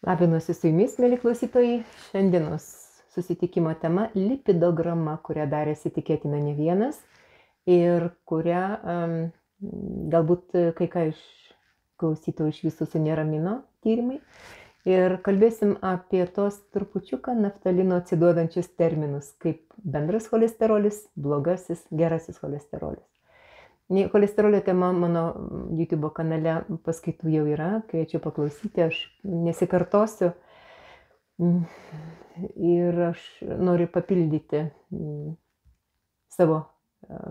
Labinuosi su jumis, mėly klausytojai. Šiandienos susitikimo tema - lipidograma, kurią darėsi tikėtina ne vienas ir kurią galbūt kai ką iš klausytojų iš visų suneramino tyrimai. Ir kalbėsim apie tos trupučiuką naftalino atsiduodančius terminus, kaip bendras cholesterolis, blogasis, gerasis cholesterolis. Cholesterolio tema mano YouTube kanale paskaitų jau yra, kviečiu paklausyti, aš nesikartosiu ir aš noriu papildyti savo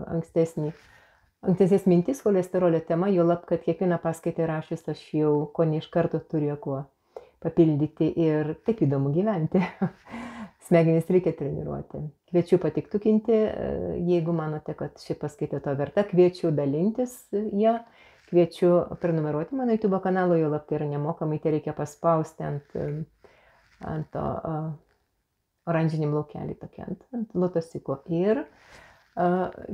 ankstesnės mintis cholesterolio tema, juolab, kad kiekvieną paskaitą rašius aš jau ko ne iš karto turiu kuo papildyti ir taip įdomu gyventi. Smegenis reikia treniruoti. Kviečiu patiktukinti, jeigu manote, kad ši paskaita to verta, kviečiu dalintis ją, kviečiu prenumeruoti mano YouTube kanalo, juolab tai yra nemokamai, tai reikia paspausti ant to oranžinį laukelį, ant lotosiko. Ir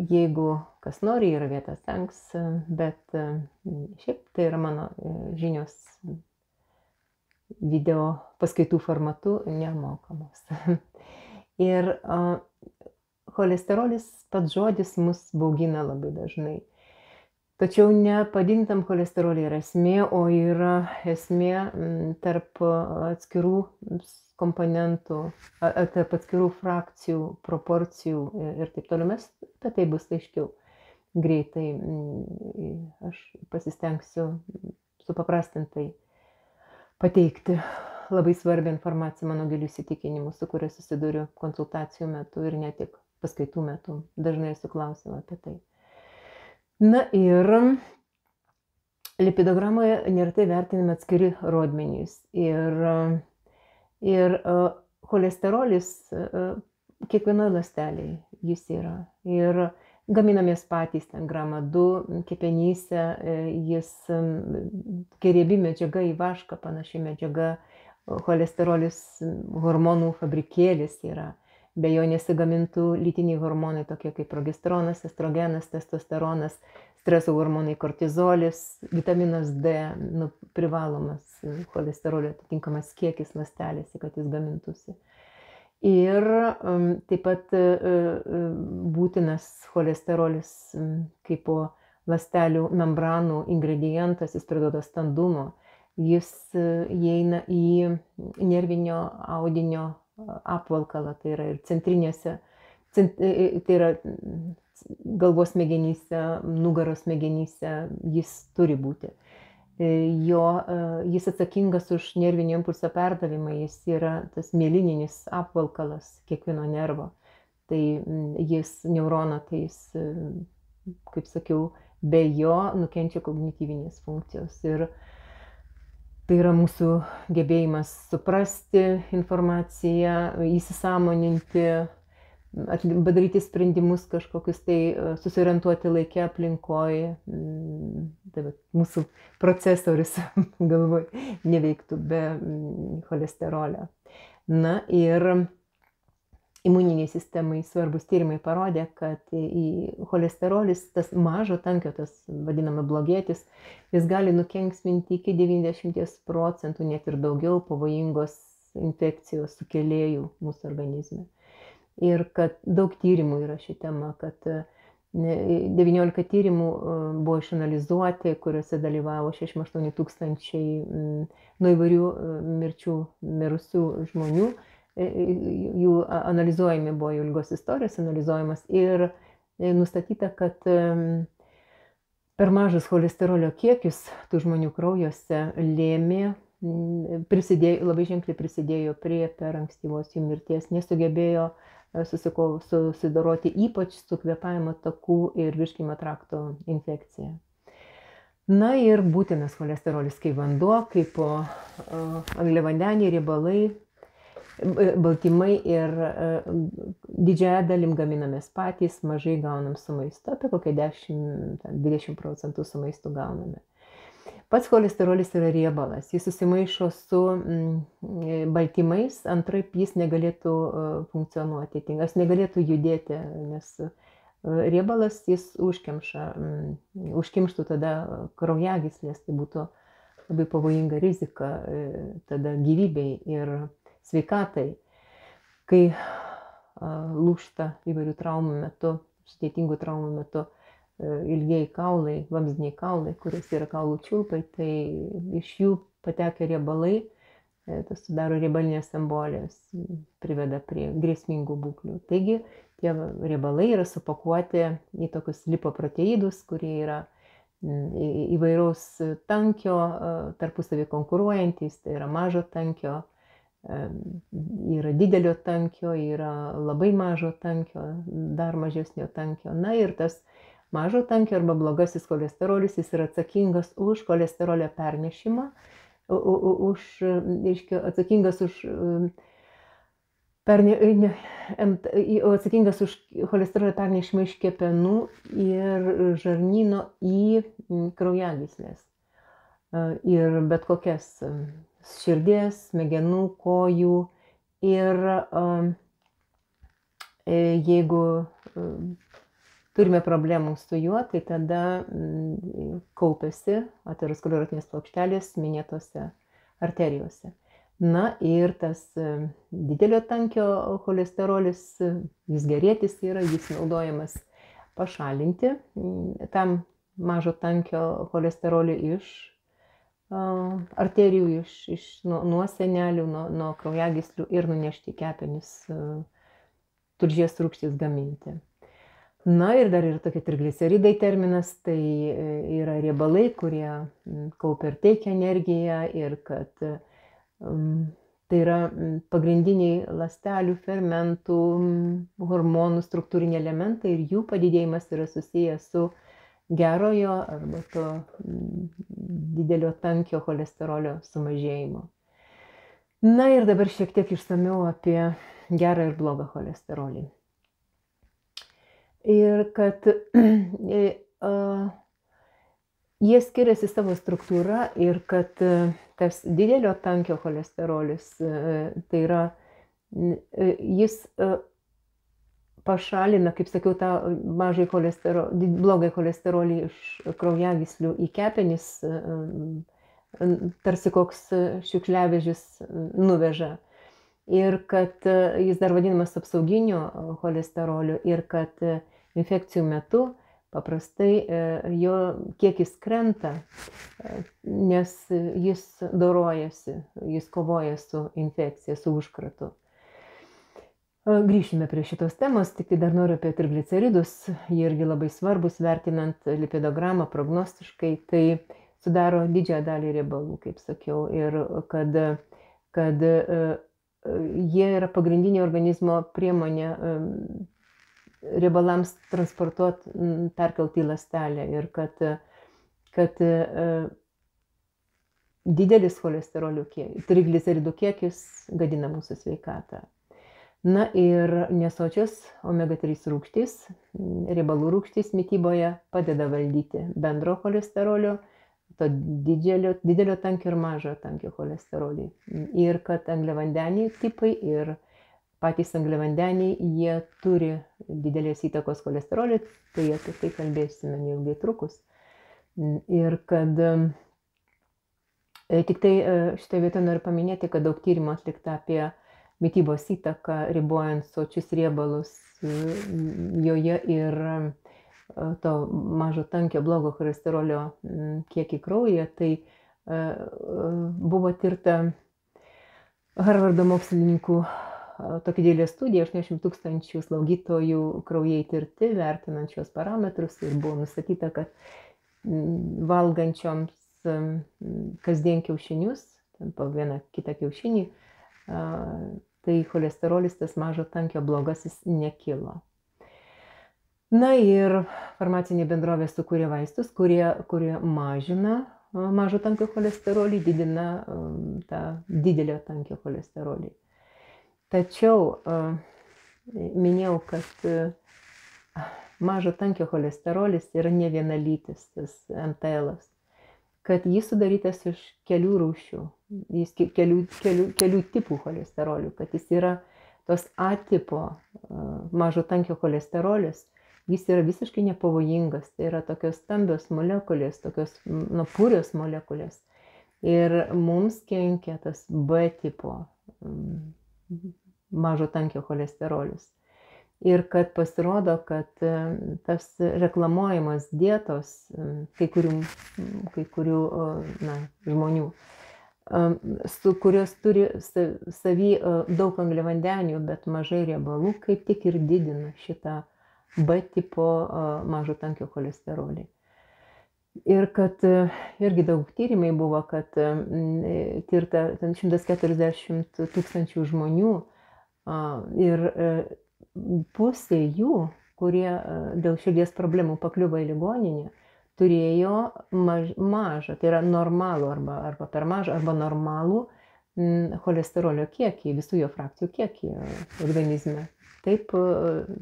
jeigu kas nori, yra vietas tanks, bet šiaip tai yra mano žinios video paskaitų formatu nemokamos. Ir cholesterolis, pats žodis mus baugina labai dažnai. Tačiau ne padidintam cholesterolį yra esmė, o yra esmė tarp atskirų komponentų, tarp atskirų frakcijų, proporcijų ir taip toliau. Mes apie tai bus aiškiau greitai. Aš pasistengsiu supaprastintai pateikti labai svarbią informaciją mano gilių įsitikinimų, su kuria susiduriu konsultacijų metu ir ne tik paskaitų metu. Dažnai esu klausima apie tai. Na ir lipidogramoje neretai vertinami atskiri rodmenys. Ir cholesterolis kiekvienoje ląstelėje jis yra. Ir gaminamės patys, ten gramą 2, kepenyse, jis riebi medžiaga į vašką, panaši medžiaga, cholesterolis hormonų fabrikėlis yra. Be jo nesigamintų lytiniai hormonai, tokie kaip progesteronas, estrogenas, testosteronas, streso hormonai, kortizolis, vitaminas D, privalomas cholesterolio atitinkamas kiekis ląstelėse, kad jis gamintųsi. Ir taip pat būtinas cholesterolis kaip po ląstelių membranų ingredientas, jis priduoda standumo, jis įeina į nervinio audinio apvalkalą, tai yra ir centrinėse, tai yra galvos smegenyse, nugaros smegenyse, jis turi būti. Jis atsakingas už nervinio impulso perdavimą, jis yra tas mielininis apvalkalas kiekvieno nervo. Tai jis neurono, tai jis, kaip sakiau, be jo nukenčia kognityvinės funkcijos. Ir tai yra mūsų gebėjimas suprasti informaciją, įsisąmoninti, padaryti sprendimus kažkokius, tai susiorientuoti laike aplinkoje, tai mūsų procesorius galvoj neveiktų be cholesterolio. Na ir imuniniai sistemai svarbus tyrimai parodė, kad cholesterolis, tas mažo tankio, tas vadinama blogėtis, jis gali nukenksminti iki 90%, net ir daugiau pavojingos infekcijos sukėlėjų mūsų organizme. Ir kad daug tyrimų yra ši tema, kad 19 tyrimų buvo išanalizuoti, kuriuose dalyvavo 68 tūkstančiai nuo įvairių mirčių mirusių žmonių. Jų analizuojami buvo jų ilgos istorijos analizuojamas ir nustatyta, kad per mažas cholesterolio kiekis tų žmonių kraujuose lėmė, labai ženkliai prisidėjo prie per ankstyvos jų mirties, nesugebėjo susidoroti ypač su kvėpavimo takų ir virškinimo trakto infekcija. Na ir būtinas cholesterolis kaip vanduo, kaip angliavandeniai, riebalai, baltymai ir didžiąją dalim gaminamės patys, mažai gaunam su maistu, apie kokią 10-20% su maistu gauname. Pats cholesterolis yra riebalas, jis susimaišo su baltymais, antraip jis negalėtų funkcionuoti, jis negalėtų judėti, nes riebalas jis užkimštų tada kraujagyslės, tai būtų labai pavojinga rizika tada gyvybei ir sveikatai, kai lūžta įvairių traumų metu, sudėtingų traumų metu ilgieji kaulai, vamzdiniai kaulai, kuriuose yra kaulų čiulpai, tai iš jų patekę riebalai, tas sudaro riebalinės embolijas, priveda prie grėsmingų būklių. Taigi tie riebalai yra supakuoti į tokius lipoproteidus, kurie yra įvairaus tankio, tarpusavį konkuruojantis, tai yra mažo tankio, yra didelio tankio, yra labai mažo tankio, dar mažesnio tankio. Na ir tas mažo tankio arba blogasis cholesterolis, jis yra atsakingas už cholesterolio pernešimą, atsakingas už cholesterolio pernešimą iš kepenų ir žarnyno į kraujagyslės. Ir bet kokias širdies, smegenų, kojų. Ir jeigu turime problemų su juo, tai tada kaupiasi aterosklerotinės plokštelės minėtose arterijose. Na ir tas didelio tankio cholesterolis, jis gerėtis yra, jis naudojamas pašalinti tam mažo tankio cholesterolį iš arterijų, nuo sienelių, nuo kraujagyslių ir nunešti kepenis tulžies rūgštis gaminti. Na ir dar yra tokie trigliceridai terminas, tai yra riebalai, kurie kaupia ir teikia energiją ir kad tai yra pagrindiniai ląstelių, fermentų, hormonų struktūriniai elementai ir jų padidėjimas yra susijęs su gerojo arba to didelio tankio cholesterolio sumažėjimu. Na ir dabar šiek tiek išsamiau apie gerą ir blogą cholesterolį. Ir kad jie skiriasi savo struktūra ir kad tas didelio tankio cholesterolis, tai yra, jis pašalina, kaip sakiau, tą blogą cholesterolį iš kraujagyslių į kepenis, tarsi koks šiukšliavežis nuveža. Ir kad jis dar vadinamas apsauginiu cholesteroliu ir kad infekcijų metu paprastai jo kiekis krenta, nes jis dorojasi, jis kovoja su infekcija, su užkratu. Grįšime prie šitos temos, tik tai dar noriu apie trigliceridus, jie irgi labai svarbus, vertinant lipidogramą prognostiškai, tai sudaro didžiąją dalį riebalų, kaip sakiau, ir kad jie yra pagrindinė organizmo priemonė riebalams transportuoti, perkelti į ląstelę ir kad didelis cholesterolio trigliceridų kiekis gadina mūsų sveikatą. Na ir nesočios omega-3 rūgštys, riebalų rūgštys mityboje padeda valdyti bendro cholesterolio, to didelio tankio ir mažo tankio cholesterolį. Ir kad angliavandeniai tipai ir patys angliavandeniai, jie turi didelės įtakos cholesterolį, tai apie tai kalbėsime neilgai trukus. Ir kad tik tai šitoje vietoje noriu paminėti, kad daug tyrimų atlikta apie mitybos įtaką ribojant sočius riebalus joje ir to mažo tankio blogo cholesterolio kiekį kraujyje, tai buvo tirta Harvardo mokslininkų tokia didelė studija, 80 000 slaugytojų kraujai tirti, vertinant šios parametrus ir buvo nustatyta, kad valgančioms kasdien kiaušinius, po vieną kitą kiaušinį, tai cholesterolis tas mažo tankio blogasis nekilo. Na ir farmacinė bendrovė sukūrė vaistus, kurie mažina mažo tankio cholesterolį, didina tą didelio tankio cholesterolį. Tačiau minėjau, kad mažo tankio cholesterolis yra ne vienalytis, tas MTL-as, kad jis sudarytas iš kelių rūšių, jis kelių tipų cholesterolių, kad jis yra tos A tipo mažo tankio cholesterolis, jis yra visiškai nepavojingas, tai yra tokios stambios molekulės, tokios purios molekulės. Ir mums kenkia tas B tipo mažo tankio cholesterolis. Ir kad pasirodo, kad tas reklamuojamas dietos kai kurių žmonių, kurios turi savy daug angliavandenių, bet mažai riebalų, kaip tik ir didina šitą B tipo mažo tankio cholesterolį. Ir kad irgi daug tyrimai buvo, kad tirta 140 000 žmonių ir pusė jų, kurie dėl širdies problemų pakliuvo į ligoninę, turėjo mažą, tai yra normalų arba per mažą, arba normalų cholesterolio kiekį, visų jo frakcijų kiekį organizme. Taip,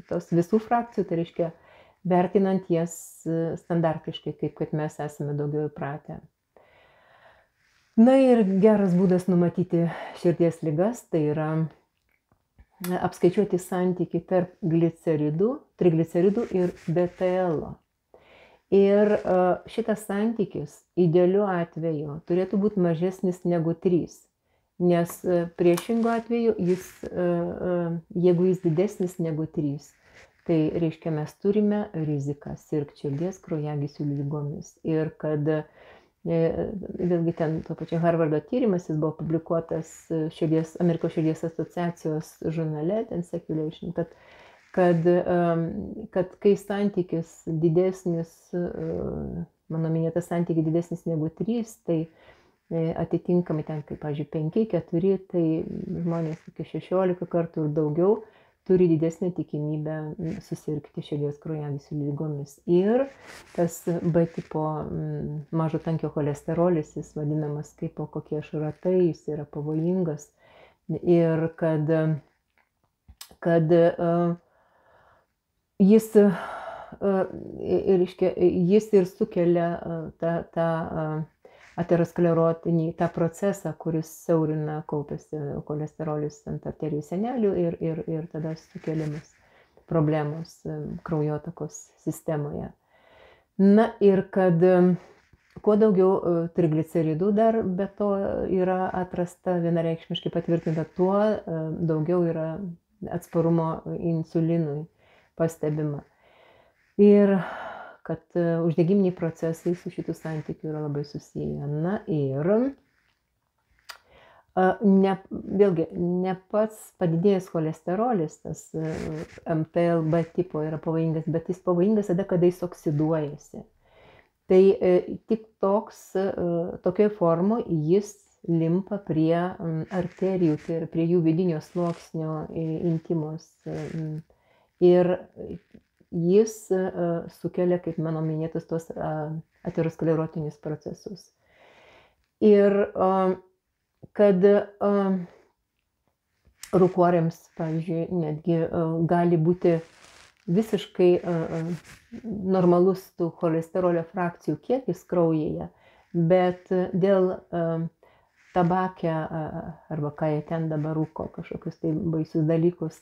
tos visų frakcijų, tai reiškia, vertinant jas standartiškai, kaip kad mes esame daugiau įpratę. Na ir geras būdas numatyti širdies ligas, tai yra apskaičiuoti santykį tarp trigliceridų ir BTL. Ir šitas santykis idealiu atveju turėtų būti mažesnis negu 3, nes priešingo atveju jeigu jis didesnis negu 3, tai reiškia mes turime riziką sirgti širdies kraujagyslių ligomis. Ir kad vėlgi ten to pačio Harvardo tyrimas, jis buvo publikuotas Amerikos širdies asociacijos žurnale, ten Circulation, kad kai santykis didesnis, mano minėtas santykis didesnis negu 3, tai atitinkamai ten, kaip, pavyzdžiui, 5, 4, tai žmonės iki 16 kartų ir daugiau turi didesnę tikimybę susirgti širdies kraujagyslių ligomis. Ir tas B tipo mažo tankio cholesterolis, jis vadinamas kaip kokie šratai, jis yra pavojingas. Ir kad jis ir sukelia tą aterosklerotinį, tą procesą, kuris siaurina, kaupiasi cholesterolis ant arterijų sienelių ir tada sukeliamas problemos kraujotakos sistemoje. Na ir kad kuo daugiau trigliceridų dar be to yra atrasta, vienareikšmiškai patvirtinta, tuo daugiau yra atsparumo insulinui pastebima. Ir kad uždegiminiai procesai su šitų santykių yra labai susiję. Na ir vėlgi, ne pats padidėjęs cholesterolis, tas MTL B tipo yra pavojingas, bet jis pavojingas tada, kada jis oksiduojasi. Tai tik tokioje formoje jis limpa prie arterijų, tai yra prie jų vidinio sluoksnio intimos. Ir jis sukelia, kaip mano minėtus, tos aterosklerotinius procesus. Ir kad rūkoriams, pavyzdžiui, netgi gali būti visiškai normalus tų cholesterolio frakcijų kiekis kraujyje, bet dėl tabakę arba ką jie ten dabar rūko, kažkokius tai baisius dalykus,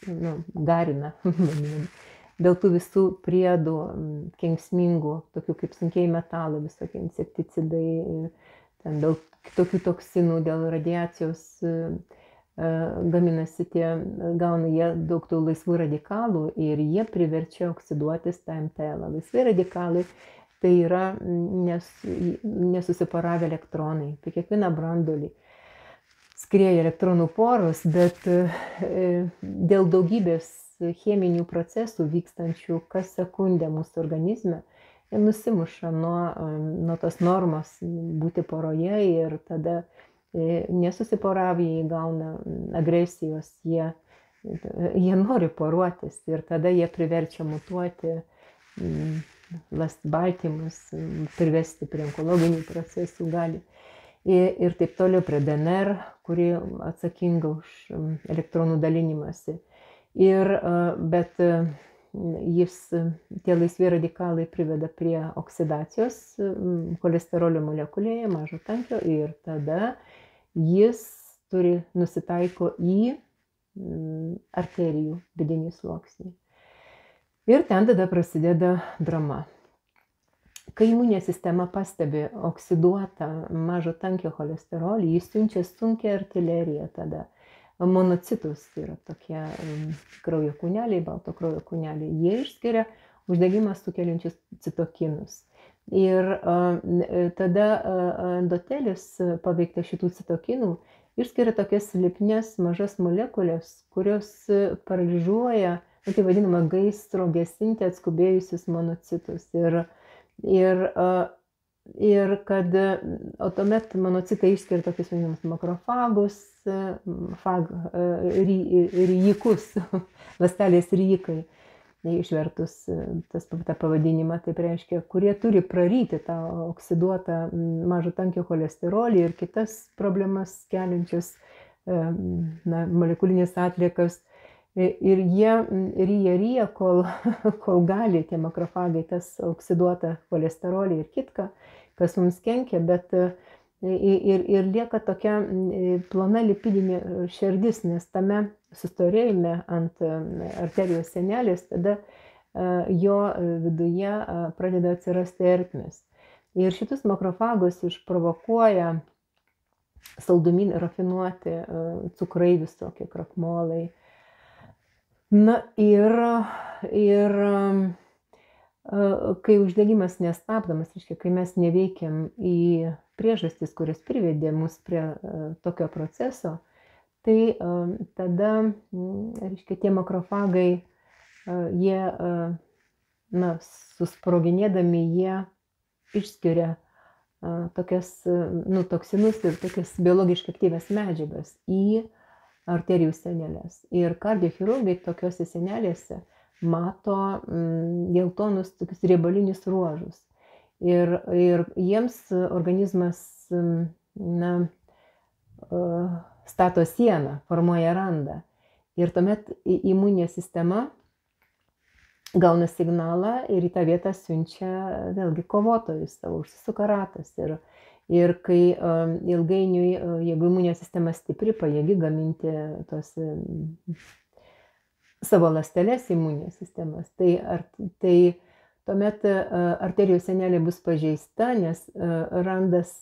garina, dėl tų visų priedų kenksmingų, tokių kaip sunkiai metalai, visokie insekticidai, ten dėl tokių toksinų, dėl radiacijos gaminasi gauna jie daug tų laisvų radikalų ir jie priverčia oksiduotis tą MTL. Laisvi radikalai tai yra nesusiporavę elektronai. Tai kiekvieną branduolį skrieja elektronų poros, bet dėl daugybės cheminių procesų vykstančių kas sekundę mūsų organizme, jie nusimuša nuo tos normos būti poroje ir tada nesusiporavę jie gauna agresijos, jie nori poruotis ir tada jie priverčia mutuoti baltymus, privesti prie onkologinių procesų gali. Ir taip toliau prie DNR, kuri atsakinga už elektronų dalinimąsi. Bet tie laisvi radikalai priveda prie oksidacijos cholesterolio molekulėje, mažo tankio, ir tada jis nusitaiko į arterijų vidinį sluoksnį. Ir ten tada prasideda drama. kai imuninė sistema pastebi oksiduotą mažo tankio cholesterolį, jis siunčia sunkią artileriją tada. Monocitus yra tokie kraujo kūneliai, balto kraujo kūneliai. Jie išskiria uždegimą sukeliančius citokinus. Ir tada endotelis paveiktas šitų citokinų išskiria tokias lipnias mažas molekulės, kurios paralyžiuoja, tai vadinama gaisro gesinti atskubėjusius monocitus. Ir kad, o tuomet monocitai išskiria tokius vadinamus makrofagus, ryjikus, ląstelės ryjikai, išvertus tą pavadinimą, tai reiškia, kurie turi praryti tą oksiduotą mažo tankio cholesterolį ir kitas problemas keliančias molekulinės atliekas. Ir jie ryja, kol gali tie makrofagai tas oksiduotą cholesterolį ir kitką, kas mums kenkia, bet ir lieka tokia plona lipidinė šerdis, nes tame sustorėjime ant arterijos sienelės tada jo viduje pradeda atsirasti ertmės. Ir šitus makrofagus išprovokuoja saldumynai rafinuoti, cukrai visokie, krakmolai. Na ir kai uždegimas nestabdomas, reiškia, kai mes neveikiam į priežastis, kurios privedė mus prie tokio proceso, tai tada, reiškia, tie makrofagai, jie, susproginėdami, jie išskiria tokias, toksinus ir tokias biologiškai aktyvias medžiagas į arterijų sienelės. Ir kardiochirurgai tokiose sienelėse mato geltonus tokius riebalinius ruožus. Ir jiems organizmas stato sieną, formuoja randą. Ir tuomet imuninė sistema gauna signalą ir į tą vietą siunčia vėlgi kovotojus savo, užsisuka ratas. Ir kai ilgainiui, jeigu imuninė sistema stipri, pajėgi gaminti tos savo ląsteles imuninės sistemas, tai tuomet arterijos sienelė bus pažeista, nes randas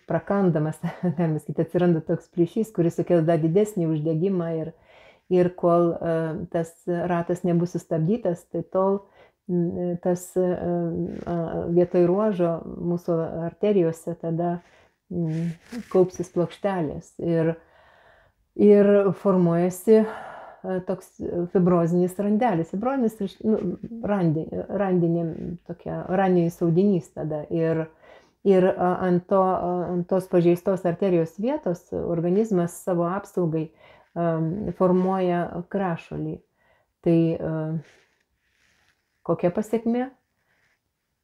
prakandamas, galima sakyti, atsiranda toks plyšys, kuris sukels dar didesnį uždegimą ir kol tas ratas nebus sustabdytas, tai tol tas vietoj ruožo mūsų arterijose tada kaupsis plokštelės ir formuojasi toks fibrozinis randelis. Fibrozinis randinis audinys tada. Ir ant tos pažeistos arterijos vietos organizmas savo apsaugai formuoja krešulį. Tai kokia pasekmė?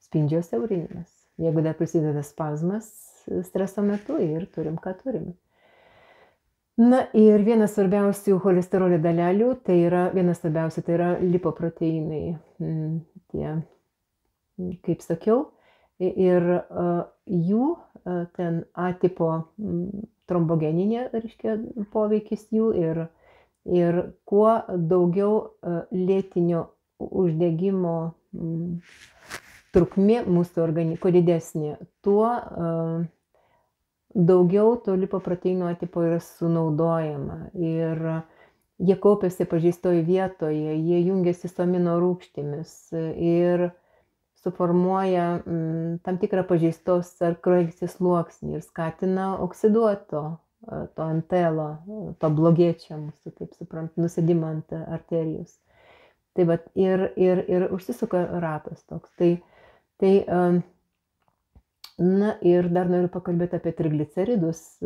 Spindžio siaurinimas. Jeigu dar prisideda spazmas streso metu ir turim, ką turim. Na ir vienas svarbiausių cholesterolio dalelių, tai yra lipoproteinai. Tie, kaip sakiau, ir jų ten A tipo trombogeninė, reiškia, poveikis jų ir kuo daugiau lėtinio uždegimo trukmė mūsų organizme, kuo didesnė, tuo daugiau to lipoproteino tipo yra sunaudojama. Ir jie kaupiasi pažeistoje vietoje, jie jungiasi su amino rūgštimis ir suformuoja tam tikrą pažeistos ar kraujagyslių sluoksnį ir skatina oksiduoto to antelo, to blogiečio mūsų, taip suprant, nusėdimą ant arterijos. Tai vat, ir užsisuka ratas toks. Na ir dar noriu pakalbėti apie trigliceridus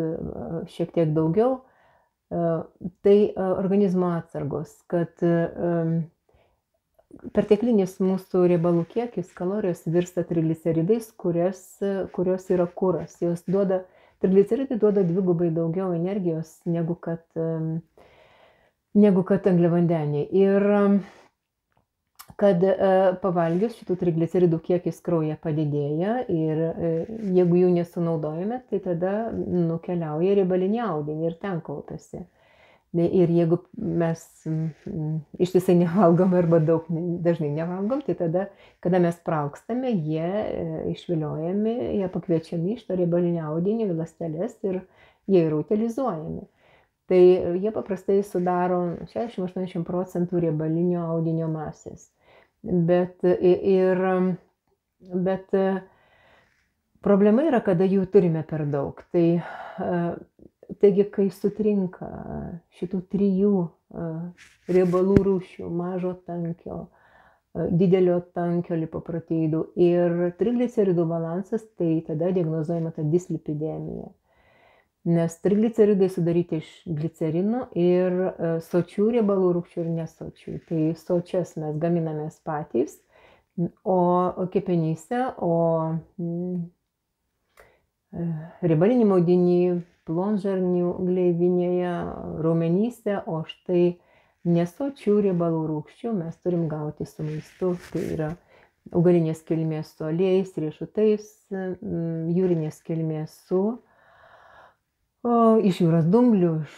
šiek tiek daugiau. Tai organizmo atsargos, kad perteklinis mūsų riebalų kiekis, kalorijos virsta trigliceridais, kurios yra kuras. Trigliceridai duoda dvigubai daugiau energijos negu kad angliavandeniai. Ir kad pavalgius šitų trigliceridų kiekis kraujyje padidėja ir jeigu jų nesunaudojame, tai tada nukeliauja riebalinį audinį ir ten kaupiasi. Ir jeigu mes ištisai nevalgom arba dažnai nevalgom, tai tada, kada mes praukstame, jie išviliojami, jie pakviečiami iš to riebalinio audinio į ląsteles ir jie yra utilizuojami. Tai jie paprastai sudaro 60–80% riebalinio audinio masės. Bet problema yra, kada jų turime per daug. Taigi, kai sutrinka šitų 3 riebalų rūšių, mažo tankio, didelio tankio lipoproteidų ir trigliceridų balansas, tai tada diagnozuojama ta dislipidemija. Nes trigliceridai sudaryti iš glicerino ir sočių riebalų rūgščių ir nesočių. Tai sočias mes gaminamės patys, o kepenyse, riebaliniam audiny, plonžarnių gleivinėje, raumenyse, o štai nesočių riebalų rūgščių mes turim gauti su maistu. Tai yra augalinės kilmės su aliejais, riešutais, jūrinės kilmės iš jūros dumblių, iš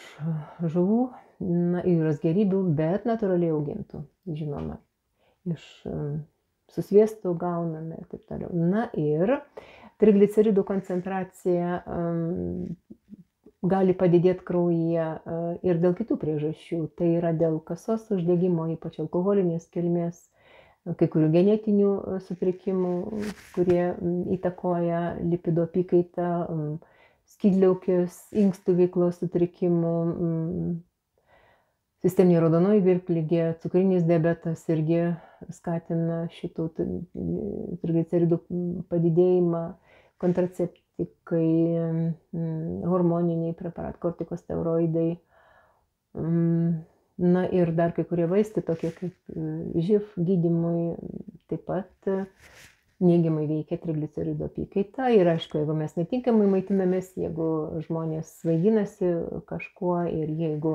žuvų, jūros gėrybių, bet natūraliai augintų, žinoma. Su sviestu gauname ir taip toliau. Na ir trigliceridų koncentracija gali padidėti kraujyje ir dėl kitų priežasčių. Tai yra dėl kasos uždegimo, ypač alkoholinės kilmės, kai kurių genetinių sutrikimų, kurie įtakoja lipido apykaitą, skydliaukės, inkstų veiklos sutrikimų, sisteminė raudonoji virkligė, cukrinis diabetas irgi skatina šitų trigliceridų padidėjimą, kontraceptikai, hormoniniai preparatai, kortikosteroidai. Na ir dar kai kurie vaistai, tokie kaip živ gydymui, taip pat neigiamai veikia trigliceridų apykaitą. Ir aišku, jeigu mes netinkamai maitinamės, jeigu žmonės svaiginasi kažkuo ir jeigu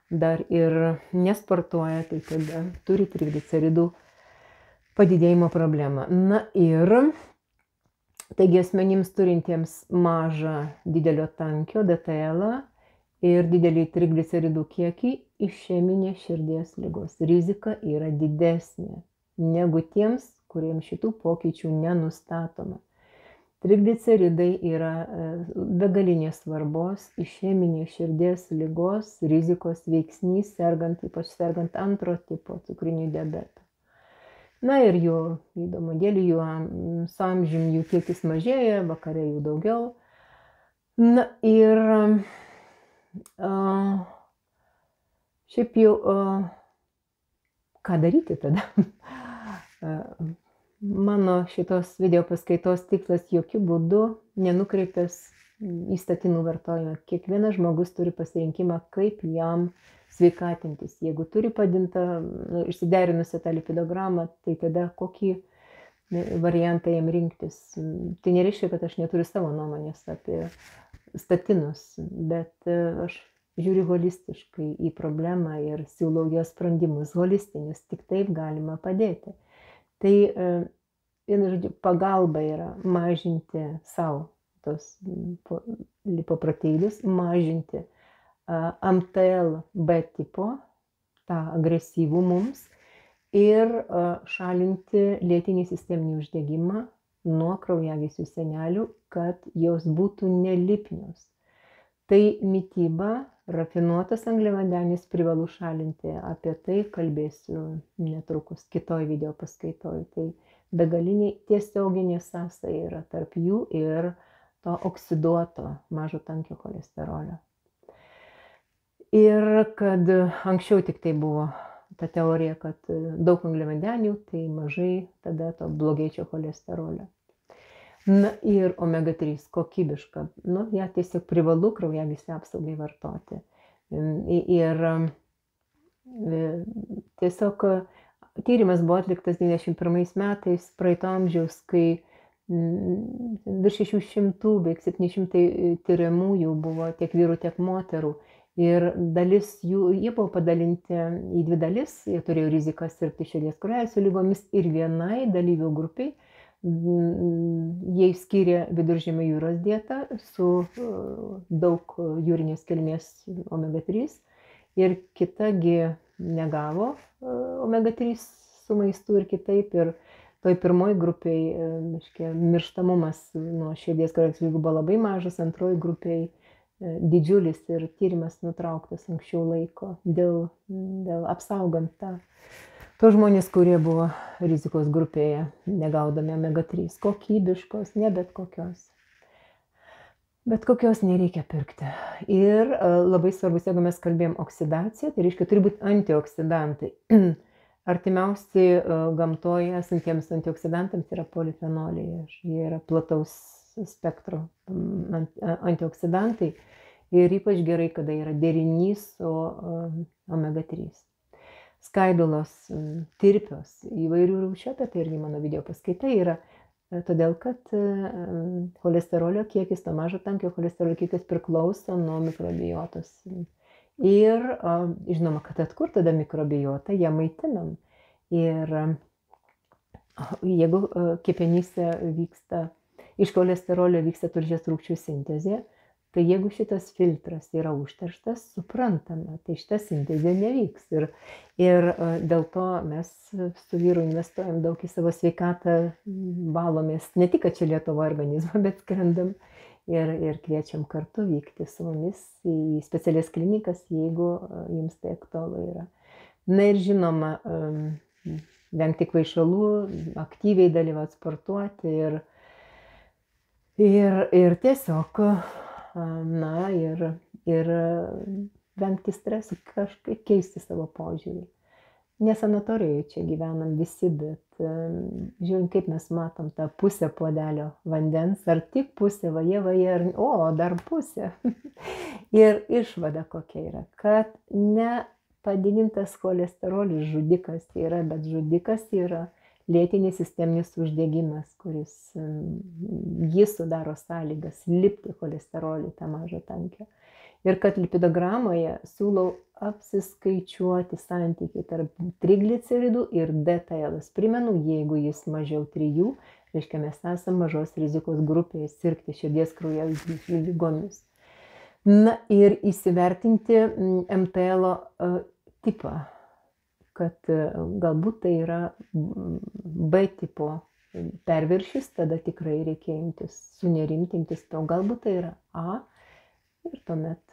dar ir nesportuoja, tai tada turi trigliceridų padidėjimo problemą. Na ir taigi asmenims turintiems mažą didelio tankio DTL ir didelį trigliceridų kiekį išeminės širdies ligos rizika yra didesnė negu tiems, kuriems šitų pokyčių nenustatoma. Trigliceridai yra begalinės svarbos išeminės širdies ligos rizikos veiksnys, ypač sergant antro tipo cukriniu diabetu. Na ir jų įdomu, dėl jų su amžiumi jų kiekis mažėja, vakare jų daugiau. Na ir šiaip jau, ką daryti tada? Mano šitos video paskaitos tikslas jokių būdų nenukreiptas į statinų vartojimą. Kiekvienas žmogus turi pasirinkimą, kaip jam sveikatintis. Jeigu turi padintą, išsiderinusią tą lipidogramą, tai tada kokį variantą jam rinktis. Tai nereiškia, kad aš neturiu savo nuomonės apie statinus, bet aš žiūriu holistiškai į problemą ir siūlau jos sprendimus holistinius, tik taip galima padėti. Tai pagalba yra mažinti savo tos lipoproteidus, mažinti MTL B tipo, tą agresyvų mums, ir šalinti lėtinį sisteminį uždegimą nuo kraujagyslių sienelių, kad jos būtų nelipnios. Tai mityba, rafinuotas angliavandenis privalu šalinti, apie tai kalbėsiu netrukus kitoj video paskaitoj. Tai begaliniai tiesioginė sąsaja yra tarp jų ir to oksiduoto mažo tankio cholesterolio. Ir kad anksčiau tik tai buvo ta teorija, kad daug angliavandenių, tai mažai tada to blogėčio cholesterolio. Na ir omega 3 kokybiška, ją tiesiog privalu kraujagyslių apsaugai vartoti. Ir tiesiog tyrimas buvo atliktas 91 metais, praeito amžiaus, kai virš 600, beveik 700 tyriamųjų buvo tiek vyrų, tiek moterų. Ir dalis jų, jie buvo padalinti į 2 dalis, jie turėjo riziką sirgti širdies kraujagyslių ligomis ir vienai dalyvių grupiai jie skyrė Viduržemio jūros dietą su daug jūrinės kilmės omega 3 ir kitagi negavo omega 3 su maistu ir kitaip. Ir toj pirmoj grupiai mirštamumas nuo širdies kraujagyslių ligų buvo labai mažas, antroj grupiai didžiulis ir tyrimas nutrauktas anksčiau laiko dėl apsaugant tos žmonės, kurie buvo rizikos grupėje, negaudami omega 3 kokybiškos, ne bet kokios. Bet kokios nereikia pirkti. Ir labai svarbus, jeigu mes kalbėjom oksidaciją, tai reiškia, turi būti antioksidantai. Artimiausi gamtoje esantiems antioksidantams yra polifenoliai. Jie yra plataus spektro antioksidantai. Ir ypač gerai, kada yra derinys su omega 3. Skaidulos tirpios įvairių rūšių, apie tai irgi mano video paskaita yra, todėl kad cholesterolio kiekis, to mažo tankio cholesterolio kiekis priklauso nuo mikrobiotos. Ir žinoma, kad atkur tada mikrobiotą, ją maitinam. Ir jeigu kepenyse vyksta, iš cholesterolio vyksta tulžies rūgščių sintezė, tai jeigu šitas filtras yra užterštas, suprantama, tai šita sintezė nevyks. Ir dėl to mes su vyru investuojam daug į savo sveikatą, valomės ne tik čia Lietuvo organizmą, bet skrendam ir kviečiam kartu vykti su mumis į specialias klinikas, jeigu jums tai aktualu yra. Na ir žinoma, vengti kvaišalų, aktyviai dalyvauti sportuoti ir tiesiog ir vengti stresų, kažkaip keisti savo požiūrį. Ne sanatorijai čia gyvenam visi, bet žiūrint, kaip mes matom tą pusę puodelio vandens, ar tik pusę, dar pusę. Ir išvada kokia yra, kad ne padidintas cholesterolis žudikas yra, bet žudikas yra lėtinis sisteminis uždegimas, kuris jį sudaro sąlygas lipti cholesterolį, tą mažą tankio. Ir kad lipidogramoje siūlau apsiskaičiuoti santykį tarp trigliceridų ir DTL. Primenu, jeigu jis mažiau 3, reiškia mes esame mažos rizikos grupėje sirgti širdies kraujagyslių ligomis. Na ir įsivertinti MTL tipą, kad galbūt tai yra B tipo perviršis, tada tikrai reikia sunerimti, o galbūt tai yra A ir tuomet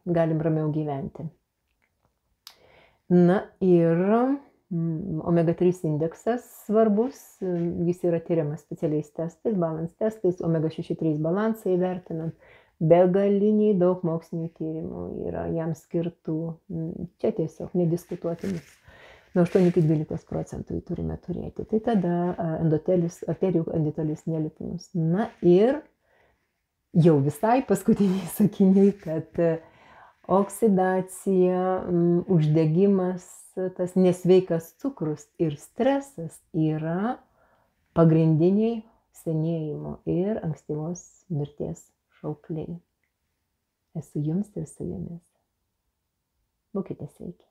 galim ramiau gyventi. Na ir omega 3 indeksas svarbus, jis yra tyriamas specialiais testais, balance testais, omega 6-3 balansą įvertinant, begaliniai daug mokslinių tyrimų yra jam skirtų, čia tiesiog nediskutuotinis. Nuo 8 iki 12% turime turėti. Tai tada arterijų enditelis nelipinus. Na ir jau visai paskutiniai sakiniai, kad oksidacija, uždegimas, tas nesveikas cukrus ir stresas yra pagrindiniai senėjimo ir ankstyvos mirties šaukliai. Esu jums ir su jumis. Būkite sveiki.